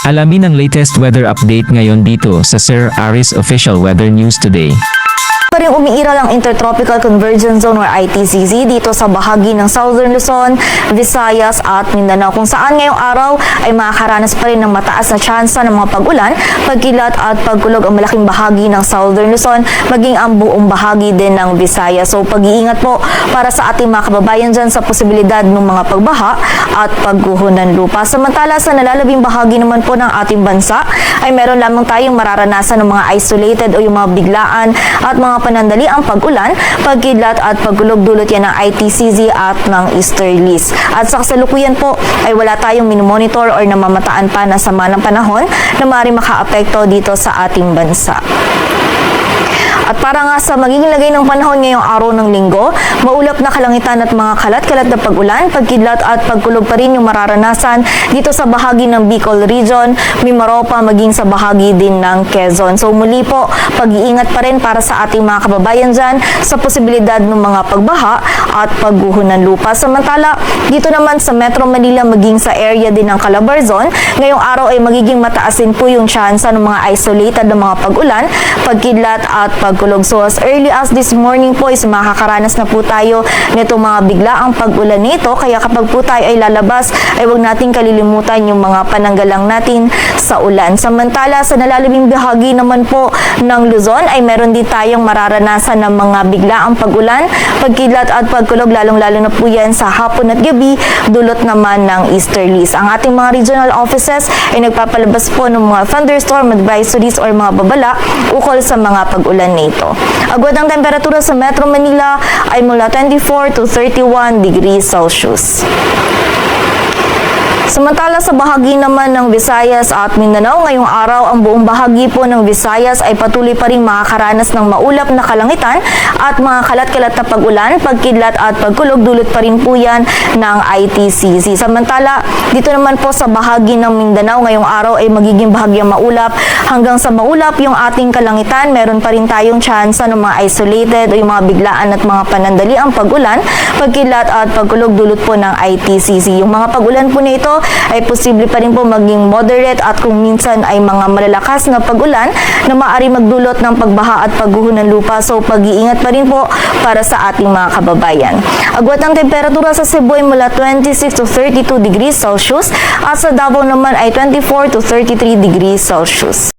Alamin ang latest weather update ngayon dito sa Sir Aris Official Weather News Today. Pa rin umiiral ang Intertropical Convergence Zone or ITCZ dito sa bahagi ng Southern Luzon, Visayas at Mindanao kung saan ngayong araw ay makakaranas pa rin ng mataas na tsansa ng mga pag-ulan, pagkilat at pagkulog ang malaking bahagi ng Southern Luzon maging ang buong bahagi din ng Visayas. So pag-iingat po para sa ating mga kababayan dyan sa posibilidad ng mga pagbaha at pagguho ng lupa. Samantala sa nalalabing bahagi naman po ng ating bansa ay meron lamang tayong mararanasan ng mga isolated o yung mga biglaan at mga panandali ang pag-ulan, pagkidlat at pagkulog dulot yan ng ITCZ at ng easterlies. At sa kasalukuyan po ay wala tayong minomonitor or namamataan pa na sama ng panahon na maaaring makaapekto dito sa ating bansa. At para nga sa magiging lagay ng panahon ngayong araw ng linggo, maulap na kalangitan at mga kalat-kalat na pag-ulan, pagkidlat at pagkulog pa rin yung mararanasan dito sa bahagi ng Bicol Region, Mimaropa, maging sa bahagi din ng Quezon. So muli po, pag-iingat pa rin para sa ating mga kababayan dyan sa posibilidad ng mga pagbaha at pagguho ng lupa. Samantala, dito naman sa Metro Manila, maging sa area din ng Calabarzon, ngayong araw ay magiging mataasin po yung tsansa ng mga isolated na mga pag-ulan, pagkidlat at pagkulog. So as early as this morning po is makakaranas na po tayo nito mga biglaang pag-ulan nito. Kaya kapag po tayo ay lalabas ay huwag nating kalilimutan yung mga pananggalang natin sa ulan. Samantala sa nalalabing bahagi naman po ng Luzon ay meron din tayong mararanasan ng mga biglaang pag-ulan, pagkidlat at pagkulog lalong-lalo na po yan sa hapon at gabi dulot naman ng easterlies. Ang ating mga regional offices ay nagpapalabas po ng mga thunderstorm advisories or mga babala ukol sa mga pag-ulan nito. Agad ang temperatura sa Metro Manila ay mula 24 to 31 degrees Celsius. Samantala sa bahagi naman ng Visayas at Mindanao, ngayong araw ang buong bahagi po ng Visayas ay patuloy pa rin makakaranas ng maulap na kalangitan at mga kalat-kalat na pag-ulan, pagkidlat at pagkulog dulot pa rin po yan ng ITCZ. Samantala dito naman po sa bahagi ng Mindanao, ngayong araw ay magiging bahagyang maulap hanggang sa maulap yung ating kalangitan. Meron pa rin tayong tsansa ng mga isolated o yung mga biglaan at mga panandali ang pag-ulan, pagkidlat at pagkulog dulot po ng ITCZ. Yung mga pag-ulan po nito ay posible pa rin po maging moderate at kung minsan ay mga malalakas na pag-ulan na maaari magdulot ng pagbaha at pagguho ng lupa. So pag-iingat pa rin po para sa ating mga kababayan. Agwat ang temperatura sa Cebu ay mula 26 to 32 degrees Celsius at sa Davao naman ay 24 to 33 degrees Celsius.